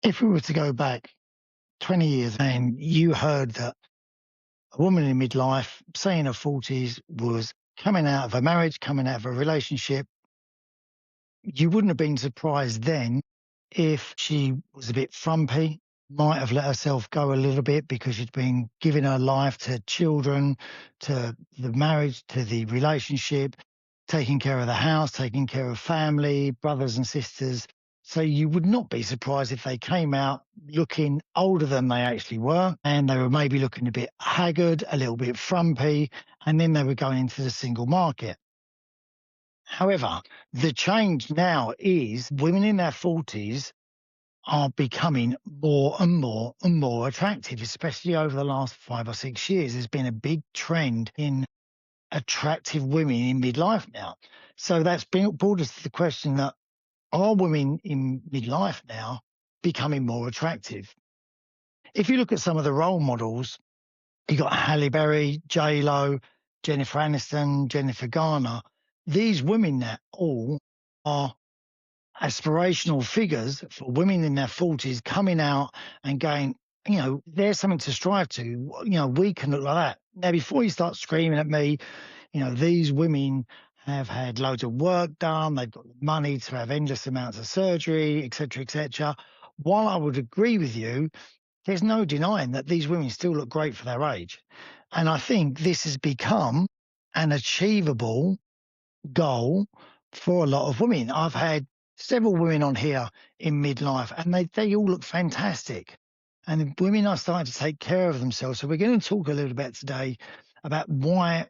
If we were to go back 20 years and you heard that a woman in midlife, say in her 40s, was coming out of a marriage, coming out of a relationship, you wouldn't have been surprised then if she was a bit frumpy, might have let herself go a little bit because she'd been giving her life to children, to the marriage, to the relationship, taking care of the house, taking care of family, brothers and sisters. So you would not be surprised if they came out looking older than they actually were, and they were maybe looking a bit haggard, a little bit frumpy, and then they were going into the single market. However, the change now is women in their 40s are becoming more and more and more attractive, especially over the last 5 or 6 years. There's been a big trend in attractive women in midlife now. So brought us to the question that are women in midlife now becoming more attractive? If you look at some of the role models, you got Halle Berry, J Lo, Jennifer Aniston, Jennifer Garner. These women now all are aspirational figures for women in their 40s coming out and going, there's something to strive to. We can look like that. Now, before you start screaming at me, these women have had loads of work done. They've got the money to have endless amounts of surgery, et cetera, et cetera. While I would agree with you, there's no denying that these women still look great for their age. And I think this has become an achievable goal for a lot of women. I've had several women on here in midlife and they all look fantastic. And the women are starting to take care of themselves. So we're going to talk a little bit today about why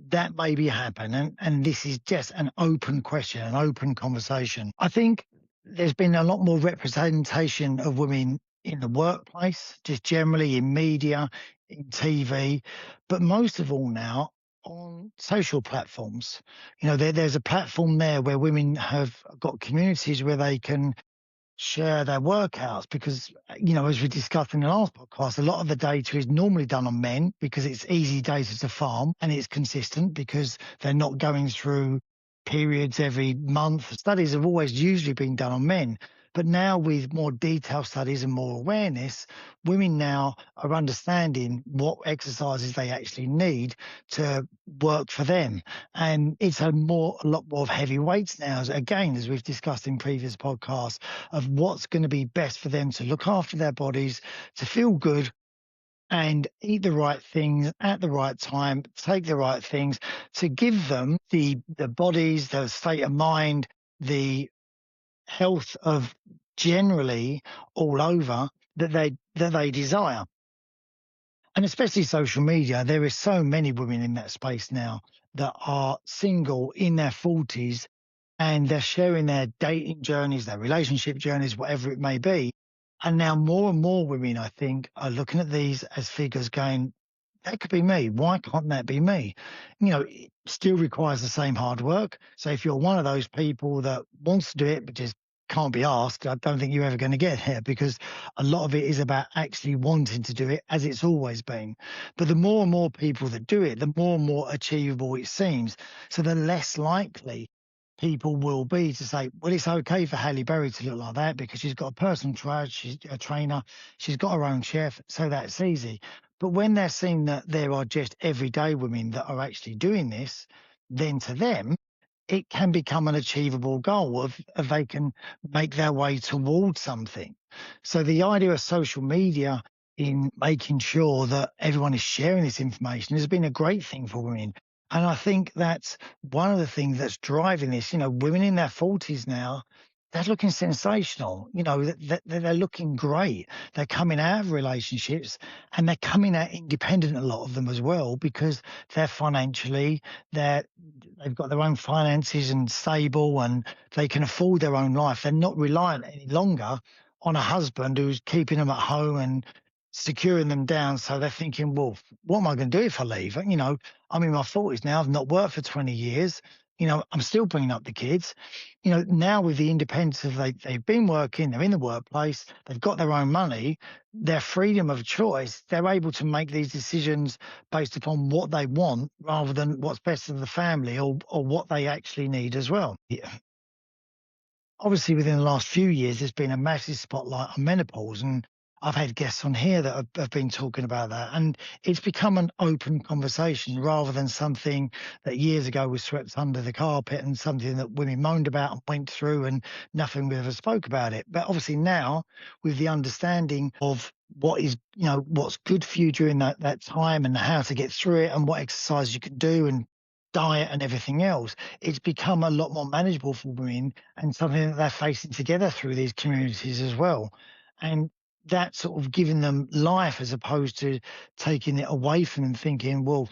that may be happening. And this is just an open question, an open conversation. I think there's been a lot more representation of women in the workplace, just generally in media, in TV, but most of all now on social platforms. There's a platform there where women have got communities where they can share their workouts because, as we discussed in the last podcast, a lot of the data is normally done on men because it's easy data to farm and it's consistent because they're not going through periods every month. Studies have always usually been done on men. But now with more detailed studies and more awareness, women now are understanding what exercises they actually need to work for them. And it's a lot more of heavy weights now, again, as we've discussed in previous podcasts, of what's going to be best for them to look after their bodies, to feel good and eat the right things at the right time, take the right things to give them the bodies, the state of mind, the health of generally all over that they desire. And especially social media, there is so many women in that space now that are single in their 40s and they're sharing their dating journeys, their relationship journeys, whatever it may be. And now more and more women, I think, are looking at these as figures going, that could be me. Why can't that be me? It still requires the same hard work. So if you're one of those people that wants to do it, but just can't be asked, I don't think you're ever going to get here because a lot of it is about actually wanting to do it as it's always been. But the more and more people that do it, the more and more achievable it seems. So the less likely people will be to say, well, it's okay for Halle Berry to look like that because she's got a personal she's a trainer, she's got her own chef, so that's easy. But when they're seeing that there are just everyday women that are actually doing this, then to them, it can become an achievable goal of they can make their way towards something. So the idea of social media in making sure that everyone is sharing this information has been a great thing for women. And I think that's one of the things that's driving this. Women in their 40s now, they're looking sensational. They're looking great. They're coming out of relationships and they're coming out independent, a lot of them as well, because they're financially, they've got their own finances and stable and they can afford their own life. They're not reliant any longer on a husband who's keeping them at home and securing them down. So they're thinking, well, what am I going to do if I leave? I'm in my 40s now. I've not worked for 20 years. I'm still bringing up the kids. Now with the independence of they've been working, they're in the workplace, they've got their own money, their freedom of choice, they're able to make these decisions based upon what they want rather than what's best for the family or what they actually need as well. obviously within the last few years, there's been a massive spotlight on menopause, and I've had guests on here that have been talking about that, and it's become an open conversation rather than something that years ago was swept under the carpet and something that women moaned about and went through, and nothing we ever spoke about it. But obviously now, with the understanding of what is, what's good for you during that time and how to get through it and what exercise you can do and diet and everything else, it's become a lot more manageable for women and something that they're facing together through these communities as well. And that's sort of giving them life as opposed to taking it away from them, thinking, well,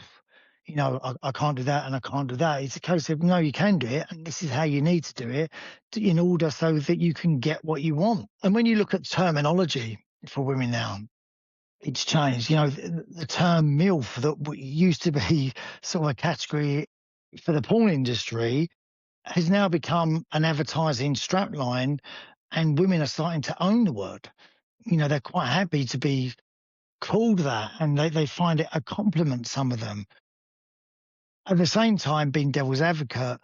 I can't do that and I can't do that. It's a case of, no, you can do it. And this is how you need to do it in order so that you can get what you want. And when you look at terminology for women now, it's changed. The term MILF that used to be sort of a category for the porn industry has now become an advertising strapline, and women are starting to own the word. They're quite happy to be called that, and they find it a compliment, some of them. At the same time, being devil's advocate,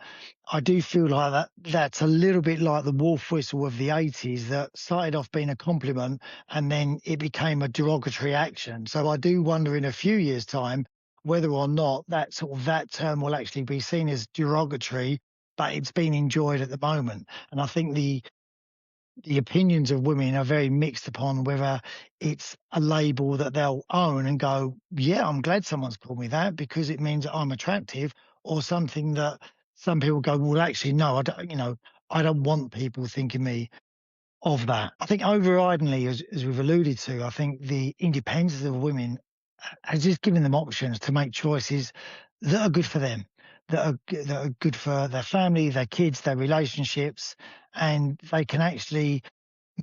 I do feel like that's a little bit like the wolf whistle of the 80s that started off being a compliment and then it became a derogatory action. So I do wonder in a few years' time whether or not that term will actually be seen as derogatory, but it's being enjoyed at the moment. And I think the opinions of women are very mixed upon whether it's a label that they'll own and go, yeah, I'm glad someone's called me that because it means that I'm attractive, or something that some people go, well, actually, no, I don't want people thinking me of that. I think overridingly, as we've alluded to, I think the independence of women has just given them options to make choices that are good for them, that are good for their family, their kids, their relationships, and they can actually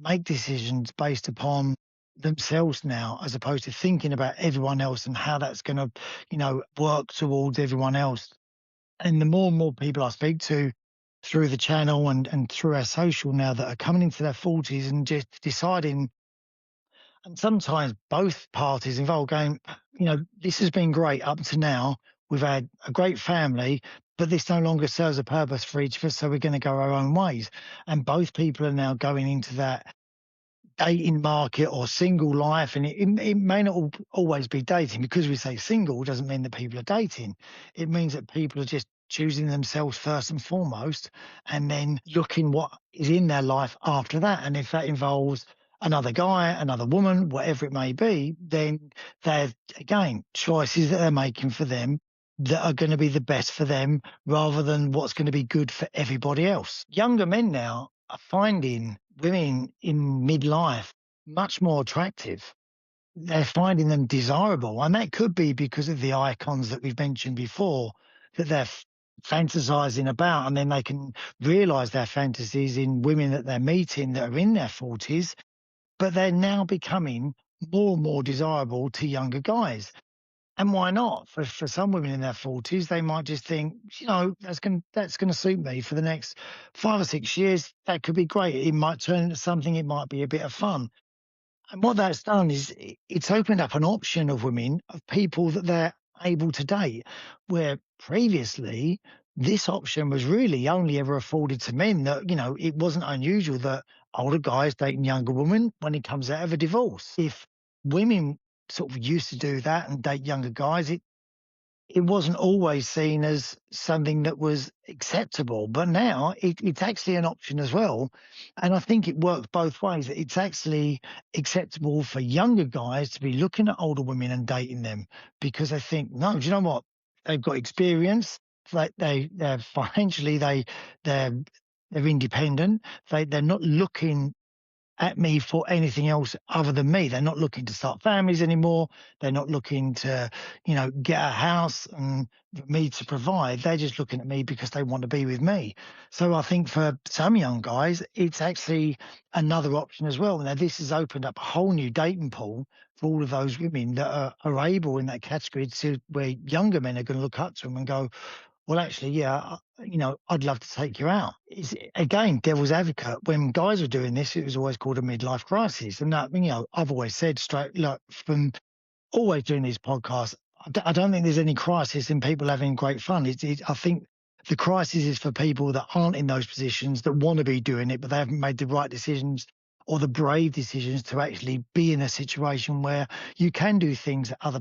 make decisions based upon themselves now, as opposed to thinking about everyone else and how that's going to, work towards everyone else. And the more and more people I speak to through the channel and through our social now that are coming into their 40s and just deciding, and sometimes both parties involved going, this has been great up to now. We've had a great family, but this no longer serves a purpose for each of us. So we're going to go our own ways. And both people are now going into that dating market or single life. And it may not always be dating. Because we say single doesn't mean that people are dating. It means that people are just choosing themselves first and foremost, and then looking what is in their life after that. And if that involves another guy, another woman, whatever it may be, then they're, again, choices that they're making for them that are going to be the best for them rather than what's going to be good for everybody else. Younger men now are finding women in midlife much more attractive. They're finding them desirable. And that could be because of the icons that we've mentioned before that they're fantasizing about. And then they can realize their fantasies in women that they're meeting that are in their 40s, but they're now becoming more and more desirable to younger guys. And why not? For some women in their 40s, they might just think, that's gonna suit me for the next 5 or 6 years. That could be great. It might turn into something, it might be a bit of fun. And what that's done is it's opened up an option of women, of people that they're able to date, where previously this option was really only ever afforded to men. That, it wasn't unusual that older guys dating younger women when it comes out of a divorce. If women sort of used to do that and date younger guys, it wasn't always seen as something that was acceptable, but now it's actually an option as well. And I think it works both ways. It's actually acceptable for younger guys to be looking at older women and dating them because they think, no, do you know what? They've got experience. They're financially, they're independent. They're not looking at me for anything else other than me. They're not looking to start families anymore. They're not looking to, get a house and for me to provide. They're just looking at me because they want to be with me. So I think for some young guys, it's actually another option as well. Now, this has opened up a whole new dating pool for all of those women that are able in that category to where younger men are going to look up to them and go, well, actually, yeah, I'd love to take you out. It's, again, devil's advocate. When guys were doing this, it was always called a midlife crisis. And that, I've always said straight, look, from always doing these podcasts, I don't think there's any crisis in people having great fun. I think The crisis is for people that aren't in those positions, that want to be doing it, but they haven't made the right decisions or the brave decisions to actually be in a situation where you can do things that other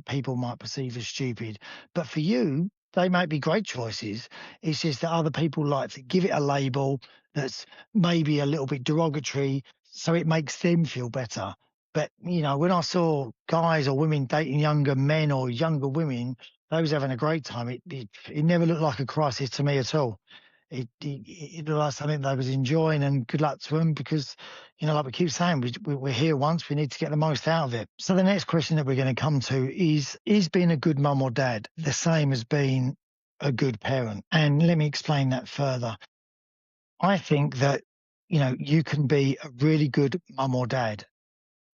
people might perceive as stupid. But for you, they might be great choices. It's just that other people like to give it a label that's maybe a little bit derogatory, so it makes them feel better. But when I saw guys or women dating younger men or younger women, they was having a great time. It never looked like a crisis to me at all. It looked like something they was enjoying, and good luck to them because, like we keep saying, we're here once, we need to get the most out of it. So the next question that we're going to come to is being a good mum or dad the same as being a good parent? And let me explain that further. I think that, you can be a really good mum or dad.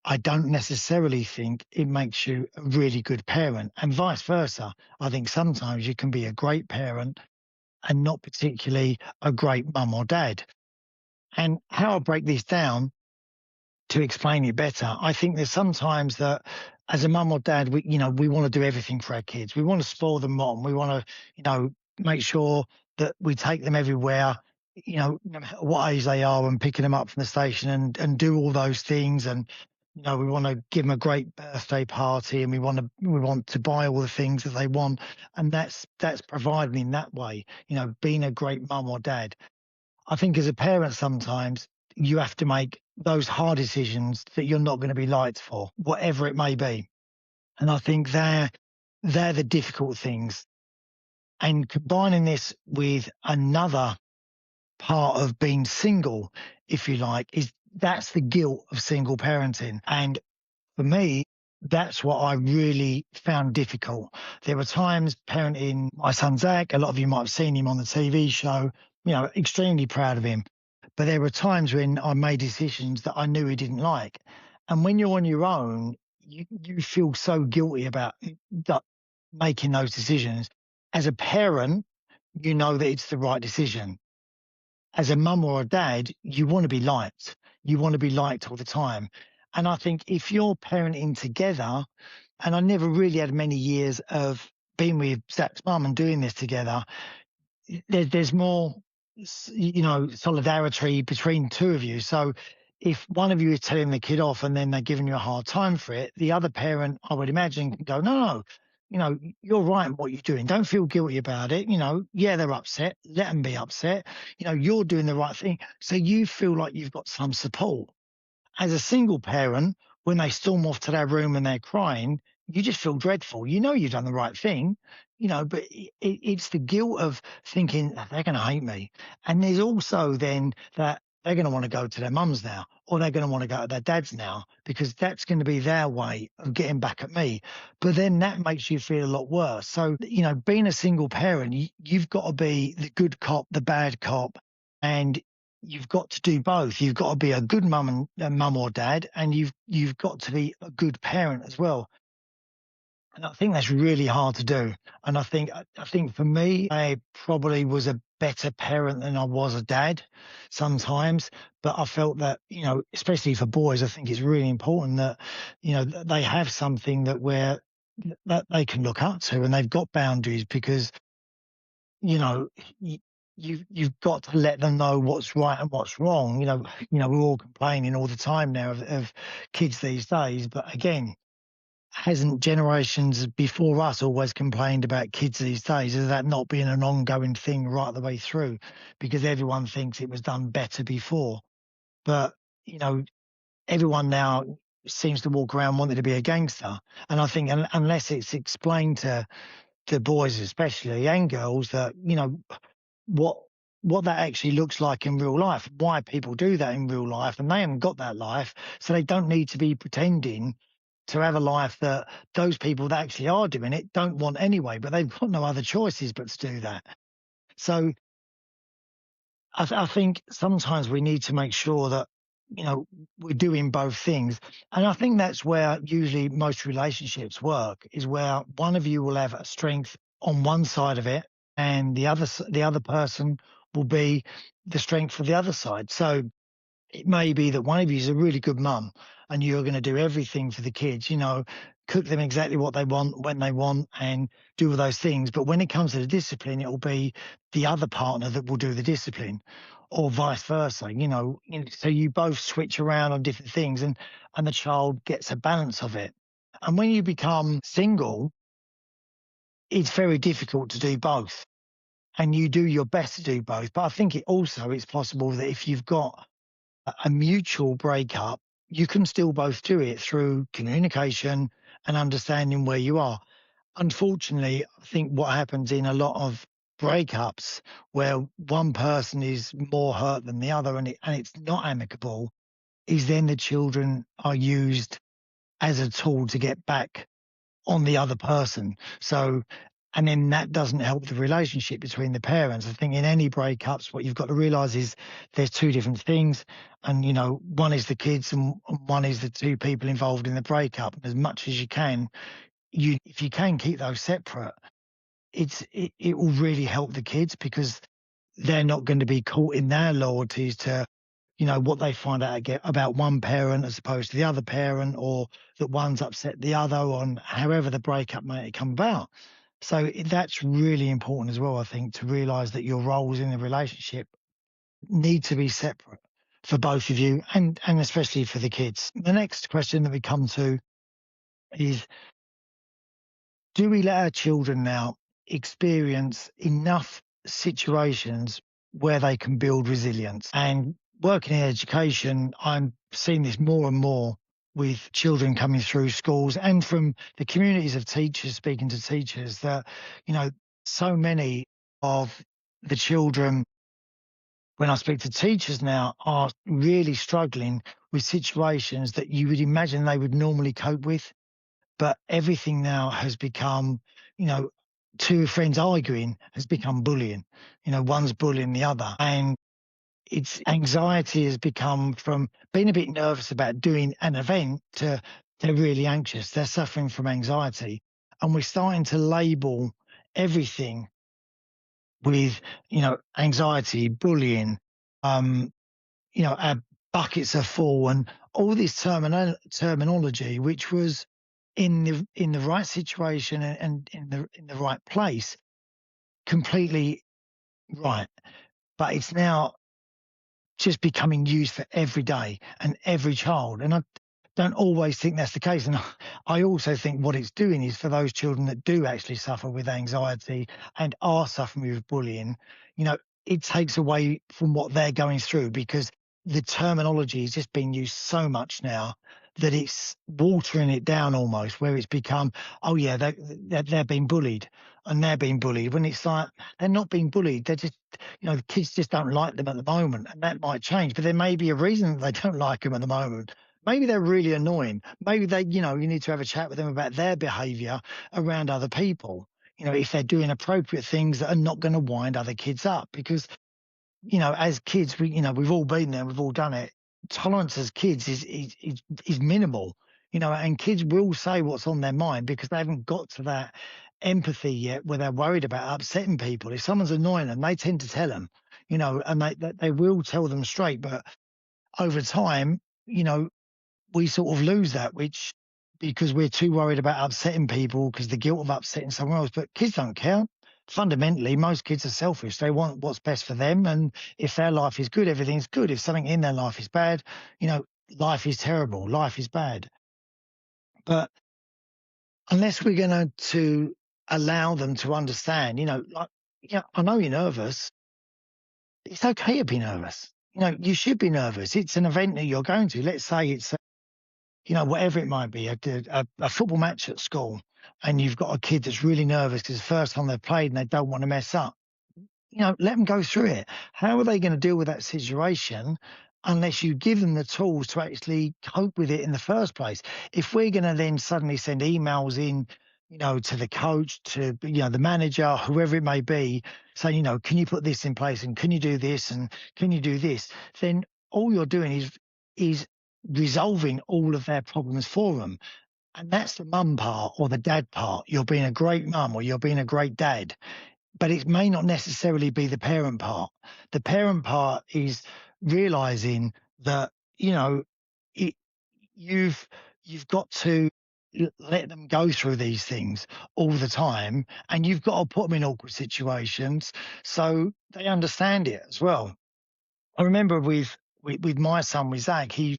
I don't necessarily think it makes you a really good parent, and vice versa. I think sometimes you can be a great parent and not particularly a great mum or dad. And how I break this down to explain it better, I think there's sometimes that as a mum or dad, we want to do everything for our kids. We want to spoil them rotten. We want to, make sure that we take them everywhere, no matter what age they are, and picking them up from the station and do all those things. And, we want to give them a great birthday party, and we want to buy all the things that they want. And that's providing in that way, being a great mum or dad. I think as a parent, sometimes you have to make those hard decisions that you're not going to be liked for, whatever it may be. And I think they're the difficult things. And combining this with another part of being single, if you like, is that's the guilt of single parenting. And for me, that's what I really found difficult. There were times parenting my son Zach, a lot of you might have seen him on the TV show, extremely proud of him. But there were times when I made decisions that I knew he didn't like. And when you're on your own, you feel so guilty about making those decisions. As a parent, you know that it's the right decision. As a mum or a dad, you want to be liked. You want to be liked all the time. And I think if you're parenting together, and I never really had many years of being with Zach's mum and doing this together, there's more, solidarity between two of you. So if one of you is telling the kid off and then they're giving you a hard time for it, the other parent, I would imagine, can go, no, no, you're right in what you're doing. Don't feel guilty about it. Yeah, they're upset. Let them be upset. You're doing the right thing. So you feel like you've got some support. As a single parent, when they storm off to their room and they're crying, you just feel dreadful. You know you've done the right thing, but it's the guilt of thinking they're going to hate me. And there's also then that they're going to want to go to their mums now, or they're going to want to go to their dads now, because that's going to be their way of getting back at me. But then that makes you feel a lot worse. So, being a single parent, you've got to be the good cop, the bad cop, and you've got to do both. You've got to be a good mum or dad, and you've got to be a good parent as well. And I think that's really hard to do. And I think for me, I probably was a better parent than I was a dad sometimes. But I felt that, especially for boys, I think it's really important that, they have something that they can look up to, and they've got boundaries, because, you know, you've got to let them know what's right and what's wrong. We're all complaining all the time now of kids these days, but again, hasn't generations before us always complained about kids these days? Is that not being an ongoing thing right the way through? Because everyone thinks it was done better before. But, everyone now seems to walk around wanting to be a gangster. And I think unless it's explained to boys especially, and girls, that, what what that actually looks like in real life, why people do that in real life, and they haven't got that life, so they don't need to be pretending to have a life that those people that actually are doing it don't want anyway, but they've got no other choices but to do that. So I think sometimes we need to make sure that, we're doing both things. And I think that's where usually most relationships work, is where one of you will have a strength on one side of it, and the other person will be the strength for the other side. So it may be that one of you is a really good mum, and you're going to do everything for the kids, cook them exactly what they want when they want and do all those things. But when it comes to the discipline, it will be the other partner that will do the discipline or vice versa, so you both switch around on different things and the child gets a balance of it. And when you become single, it's very difficult to do both and you do your best to do both. But I think it's possible that if you've got a mutual breakup, you can still both do it through communication and understanding where you are. Unfortunately, I think what happens in a lot of breakups where one person is more hurt than the other and it's not amicable is then the children are used as a tool to get back on the other person. So, and then that doesn't help the relationship between the parents. I think in any breakups, what you've got to realize is there's two different things. And, one is the kids and one is the two people involved in the breakup. As much as you can, if you can keep those separate, it will really help the kids because they're not going to be caught in their loyalties to what they find out about one parent as opposed to the other parent, or that one's upset the other on however the breakup may come about. So that's really important as well, I think, to realize that your roles in the relationship need to be separate for both of you and especially for the kids. The next question that we come to is, do we let our children now experience enough situations where they can build resilience? And working in education, I'm seeing this more and more with children coming through schools and from the communities of teachers speaking to teachers that, you know, so many of the children, when I speak to teachers now, are really struggling with situations that you would imagine they would normally cope with, but everything now has become, you know, two friends arguing has become bullying. One's bullying the other. And it's anxiety has become from being a bit nervous about doing an event to they're really anxious. They're suffering from anxiety. And we're starting to label everything with, anxiety, bullying, um, our buckets are full and all this terminology, which was in the right situation and in the right place, completely right. But it's now just becoming used for every day and every child. And I don't always think that's the case. And I also think what it's doing is for those children that do actually suffer with anxiety and are suffering with bullying, you know, it takes away from what they're going through because the terminology is just being used so much now that it's watering it down almost, where it's become, oh yeah, they're being bullied and they're being bullied when it's like they're not being bullied. They're just, the kids just don't like them at the moment, and that might change. But there may be a reason that they don't like them at the moment. Maybe they're really annoying. Maybe you need to have a chat with them about their behavior around other people. If they're doing appropriate things that are not going to wind other kids up. Because, as kids, we've all been there, we've all done it. Tolerance as kids is minimal, and kids will say what's on their mind because they haven't got to that empathy yet where they're worried about upsetting people. If someone's annoying them, they tend to tell them, and they will tell them straight. But over time, we sort of lose that, which because we're too worried about upsetting people because the guilt of upsetting someone else. But kids don't care. Fundamentally, most kids are selfish. They want what's best for them. And if their life is good, everything's good. If something in their life is bad, life is terrible. Life is bad. But unless we're going to allow them to understand, like, yeah, I know you're nervous. It's okay to be nervous. You should be nervous. It's an event that you're going to. Let's say it's whatever it might be, a football match at school, and you've got a kid that's really nervous because it's the first time they've played and they don't want to mess up. Let them go through it. How are they going to deal with that situation unless you give them the tools to actually cope with it in the first place? If we're going to then suddenly send emails in, to the coach, to, the manager, whoever it may be, saying, can you put this in place and can you do this and can you do this? Then all you're doing is resolving all of their problems for them. And that's the mum part or the dad part. You're being a great mum or you're being a great dad. But it may not necessarily be the parent part. The parent part is realizing that, it, you've you've got to let them go through these things all the time, and you've got to put them in awkward situations so they understand it as well. I remember with my son, with Zach, he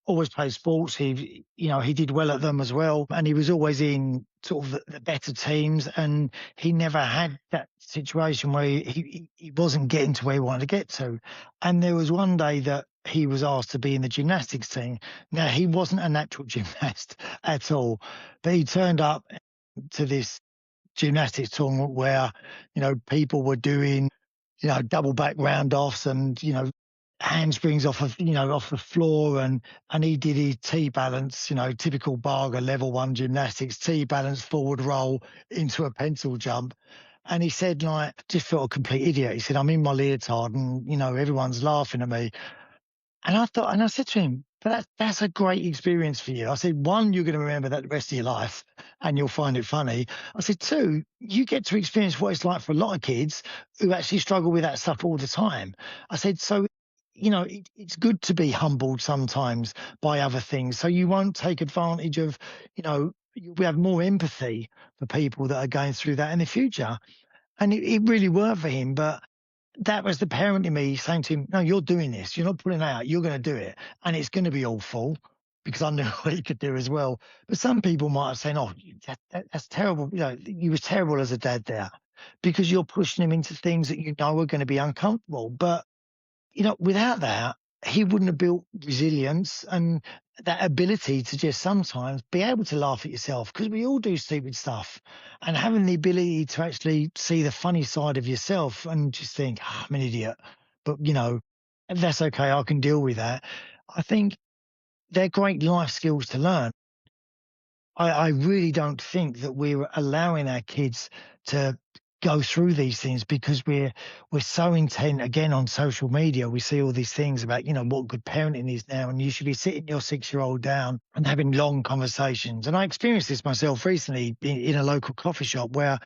always played sports. He did well at them as well, and he was always in sort of the better teams. And he never had that situation where he wasn't getting to where he wanted to get to. And there was one day that he was asked to be in the gymnastics team. Now he wasn't a natural gymnast at all, but he turned up to this gymnastics tournament where people were doing double back round offs and handsprings off the floor, and he did his T balance, typical Barger level one gymnastics T balance forward roll into a pencil jump. And he said, like, just felt a complete idiot. He said, I'm in my leotard and everyone's laughing at me. And I thought, and I said to him, but that's a great experience for you. I said, one, you're going to remember that the rest of your life and you'll find it funny. I said, two, you get to experience what it's like for a lot of kids who actually struggle with that stuff all the time. I said, so, it's good to be humbled sometimes by other things. So you won't take advantage of, we have more empathy for people that are going through that in the future. And it really worked for him. But that was the parent in me saying to him, "No, you're doing this. You're not pulling out. You're going to do it, and it's going to be awful." Because I knew what he could do as well. But some people might have said, "Oh, that's terrible. You was terrible as a dad there," because you're pushing him into things that are going to be uncomfortable. But without that, he wouldn't have built resilience and that ability to just sometimes be able to laugh at yourself, because we all do stupid stuff, and having the ability to actually see the funny side of yourself and just think, I'm an idiot, but that's okay. I can deal with that. I think they're great life skills to learn. I really don't think that we're allowing our kids to go through these things because we're so intent again on social media. We see all these things about, what good parenting is now, and you should be sitting your 6-year-old down and having long conversations. And I experienced this myself recently in a local coffee shop where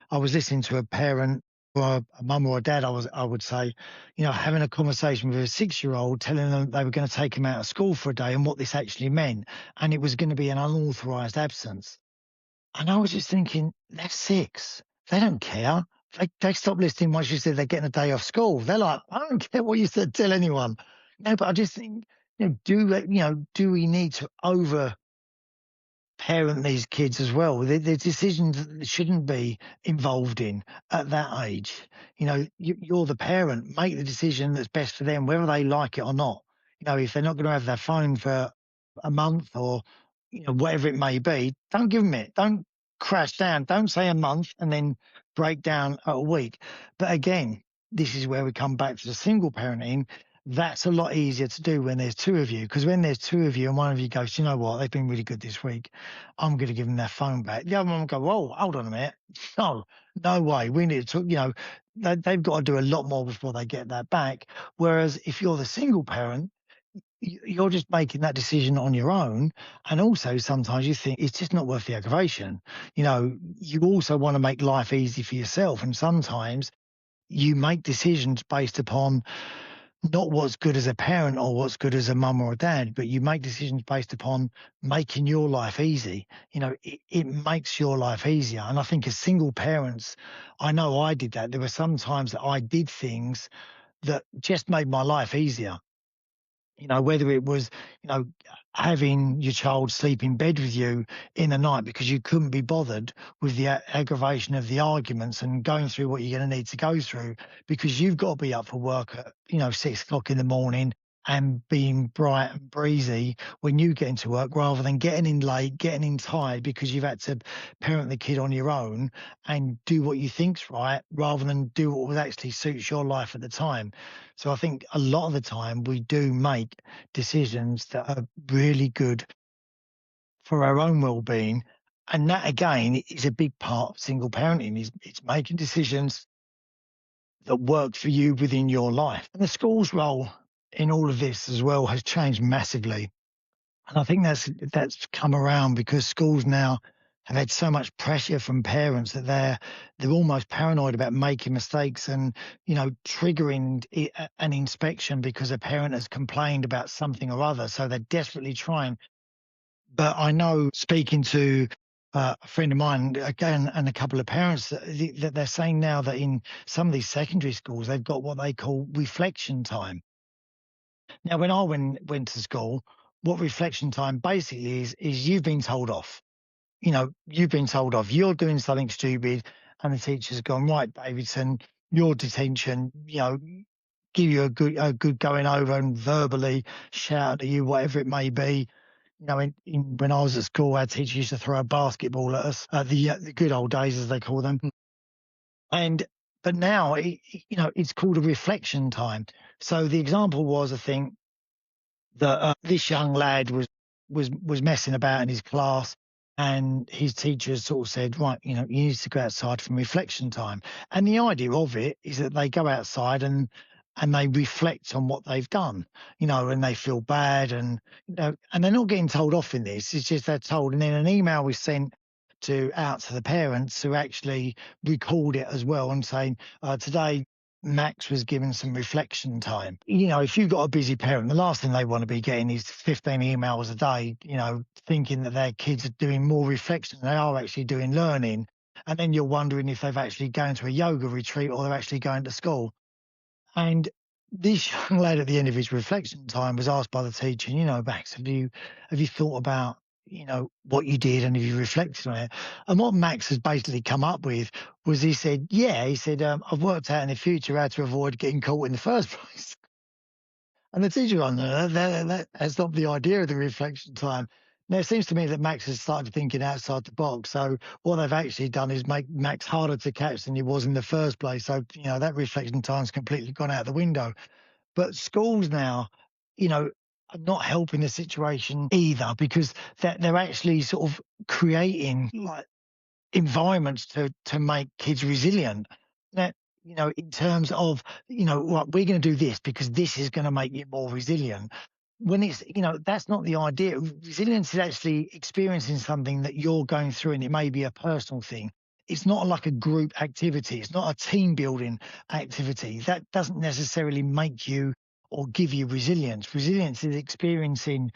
I was listening to a parent or a mum or a dad, I would say, having a conversation with a 6-year-old, telling them they were going to take him out of school for a day and what this actually meant. And it was going to be an unauthorized absence. And I was just thinking, they're 6. They don't care. They stop listening once you said they're getting a day off school. They're like, I don't care what you said, tell anyone. No, but I just think, do we need to over parent these kids as well? The decisions that they shouldn't be involved in at that age. You're the parent. Make the decision that's best for them, whether they like it or not. If they're not going to have their phone for a month or whatever it may be, don't give them it. Don't crash down. Don't say a month and then break down at a week. But again, this is where we come back to the single parenting. That's a lot easier to do when there's two of you, because when there's two of you and one of you goes, you know what, they've been really good this week, I'm going to give them their phone back. The other one will go, whoa, hold on a minute. No, no way. We need to, they've got to do a lot more before they get that back. Whereas if you're the single parent, you're just making that decision on your own. And also sometimes you think it's just not worth the aggravation. You also want to make life easy for yourself. And sometimes you make decisions based upon not what's good as a parent or what's good as a mum or a dad, but you make decisions based upon making your life easy. It makes your life easier. And I think as single parents, I know I did that. There were some times that I did things that just made my life easier. Whether it was, having your child sleep in bed with you in the night because you couldn't be bothered with the aggravation of the arguments and going through what you're going to need to go through because you've got to be up for work at, 6 o'clock in the morning and being bright and breezy when you get into work rather than getting in late, getting in tired because you've had to parent the kid on your own and do what you think's right rather than do what would actually suits your life at the time. So I think a lot of the time we do make decisions that are really good for our own well-being. And that again is a big part of single parenting is it's making decisions that work for you within your life. And the school's role in all of this as well has changed massively. And I think that's come around because schools now have had so much pressure from parents that they're almost paranoid about making mistakes and triggering an inspection because a parent has complained about something or other. So they're desperately trying But I know, speaking to a friend of mine again, and a couple of parents, that they're saying now that in some of these secondary schools, they've got what they call reflection time. Now, when I went to school, what reflection time basically is you've been told off. You've been told off. You're doing something stupid, and the teacher's gone, right, Davidson, your detention. Give you a good going over and verbally shout at you, whatever it may be. When I was at school, our teacher used to throw a basketball at us, the good old days, as they call them. And but now, it's called a reflection time. So the example was, I think, that this young lad was messing about in his class, and his teacher sort of said, right, you need to go outside for reflection time. And the idea of it is that they go outside and they reflect on what they've done, and they feel bad, and they're not getting told off in this. It's just they're told, and then an email was sent out to the parents, who actually record it as well, and saying, today Max was given some reflection time. If you've got a busy parent, the last thing they want to be getting is 15 emails a day, thinking that their kids are doing more reflection than they are actually doing learning. And then you're wondering if they've actually gone to a yoga retreat or they're actually going to school. And this young lad, at the end of his reflection time, was asked by the teacher, Max, have you thought about, what you did, and have you reflected on it? And what Max has basically come up with was, he said, I've worked out in the future how to avoid getting caught in the first place. And the teacher on that's not the idea of the reflection time. Now, it seems to me that Max has started thinking outside the box. So what they've actually done is make Max harder to catch than he was in the first place. So, that reflection time's completely gone out the window. But schools now, are not helping the situation either, because they're actually sort of creating, like, environments to make kids resilient. That, in terms of, right, we're going to do this because this is going to make you more resilient. When that's not the idea. Resilience is actually experiencing something that you're going through, and it may be a personal thing. It's not like a group activity. It's not a team building activity. That doesn't necessarily make you or give you resilience. Resilience is experiencing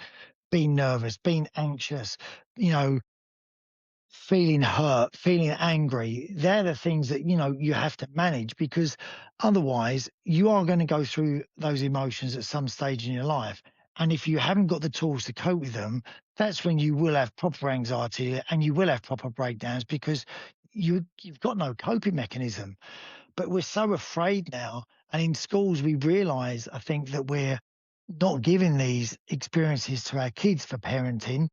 being nervous, being anxious, you know, feeling hurt, feeling angry. They're the things that, you have to manage, because otherwise you are going to go through those emotions at some stage in your life. And if you haven't got the tools to cope with them, that's when you will have proper anxiety and you will have proper breakdowns, because you've got no coping mechanism. But we're so afraid now. And in schools, we realize, I think, that we're not giving these experiences to our kids for parenting.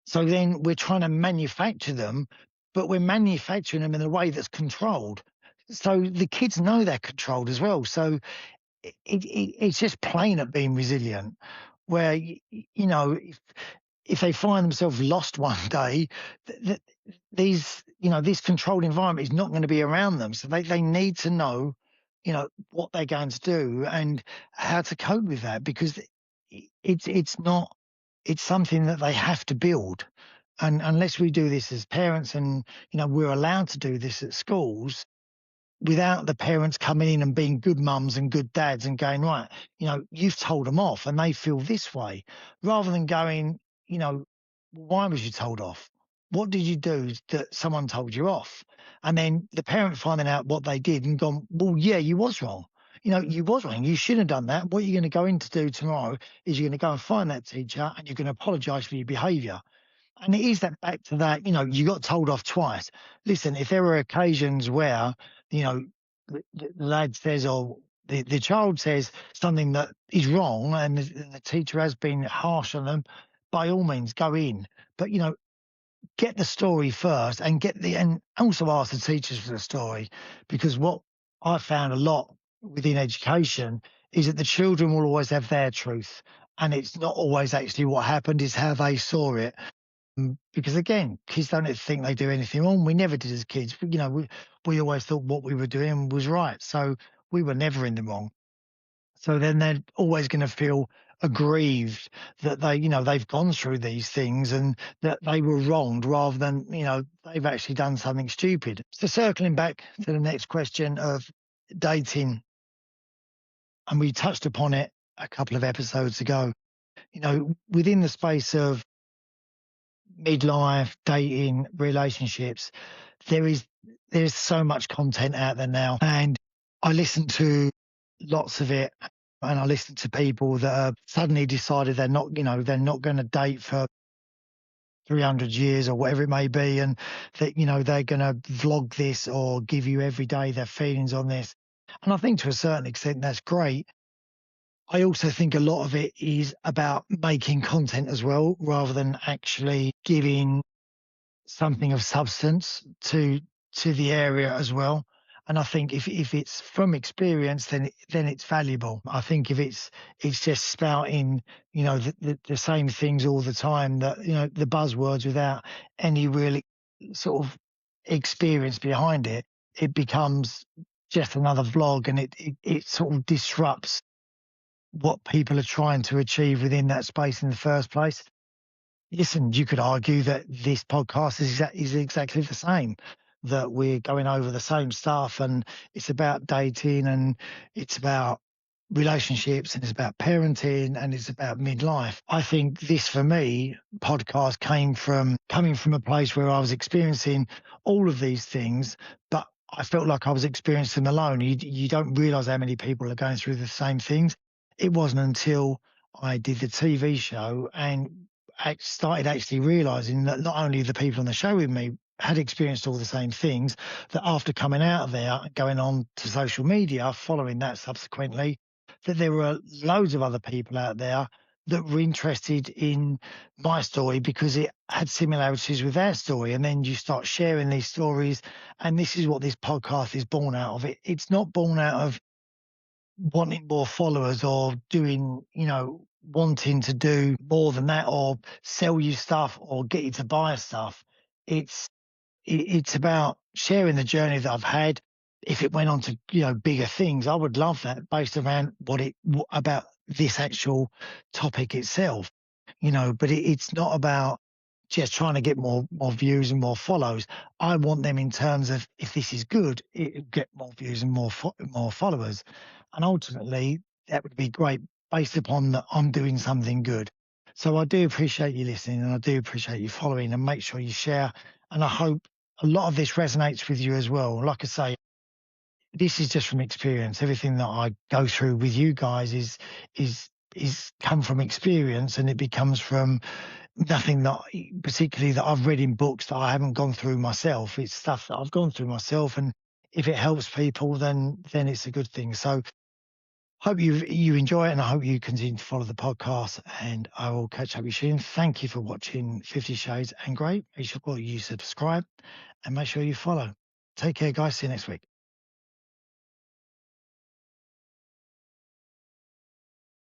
So then we're trying to manufacture them, but we're manufacturing them in a way that's controlled. So the kids know they're controlled as well. So it's just plain at being resilient, where, if they find themselves lost one day, this controlled environment is not going to be around them. So they need to know, what they're going to do and how to cope with that, because it's not, it's something that they have to build. And unless we do this as parents, and, we're allowed to do this at schools, without the parents coming in and being good mums and good dads and going, right, you've told them off and they feel this way, rather than going, why was you told off? What did you do that someone told you off? And then the parent finding out what they did and gone, well, yeah, you was wrong. You was wrong. You shouldn't have done that. What you're going to go in to do tomorrow is you're going to go and find that teacher and you're going to apologise for your behaviour. And it is that, back to that, you got told off twice. Listen, if there were occasions where, the lad says, or the child says something that is wrong, and the teacher has been harsh on them, by all means go in. But, get the story first, and also ask the teachers for the story, because what I found a lot within education is that the children will always have their truth, and it's not always actually what happened, it's how they saw it. Because again, kids don't think they do anything wrong. We never did as kids. We always thought what we were doing was right. So we were never in the wrong. So then they're always going to feel aggrieved that they've gone through these things and that they were wronged, rather than, they've actually done something stupid. So circling back to the next question of dating, and we touched upon it a couple of episodes ago, within the space of midlife, dating, relationships, there is there's so much content out there now, and I listen to lots of it, and I listen to people that have suddenly decided they're not going to date for 300 years or whatever it may be, and that they're going to vlog this or give you every day their feelings on this. And I think to a certain extent that's great. I also think a lot of it is about making content as well, rather than actually giving something of substance to the area as well. And I think if it's from experience, then it's valuable. I think if it's just spouting, the same things all the time, that the buzzwords without any really sort of experience behind it, it becomes just another vlog, and it sort of disrupts what people are trying to achieve within that space in the first place. Listen, you could argue that this podcast is exactly the same, that we're going over the same stuff, and it's about dating, and it's about relationships, and it's about parenting, and it's about midlife. I think this, for me, podcast came from coming from a place where I was experiencing all of these things, but I felt like I was experiencing them alone. You don't realize how many people are going through the same things. It wasn't until I did the TV show and started actually realizing that not only the people on the show with me had experienced all the same things, that after coming out of there and going on to social media, following that subsequently, that there were loads of other people out there that were interested in my story because it had similarities with their story. And then you start sharing these stories. And this is what this podcast is born out of. It's not born out of wanting more followers or doing, wanting to do more than that or sell you stuff or get you to buy stuff. It's it's about sharing the journey that I've had. If it went on to bigger things, I would love that, based around about this actual topic itself. But it's not about just trying to get more views and more follows. I want them in terms of, if this is good, it get more views and more followers, and ultimately that would be great based upon that I'm doing something good. So I do appreciate you listening, and I do appreciate you following, and make sure you share. And I hope a lot of this resonates with you as well. Like I say, this is just from experience. Everything that I go through with you guys is come from experience, and it becomes from nothing that particularly that I've read in books that I haven't gone through myself. It's stuff that I've gone through myself, and if it helps people, then it's a good thing. So hope you enjoy it, and I hope you continue to follow the podcast. And I will catch up with you soon. Thank you for watching 50 Shades and Grey. Make sure you subscribe and make sure you follow. Take care, guys. See you next week.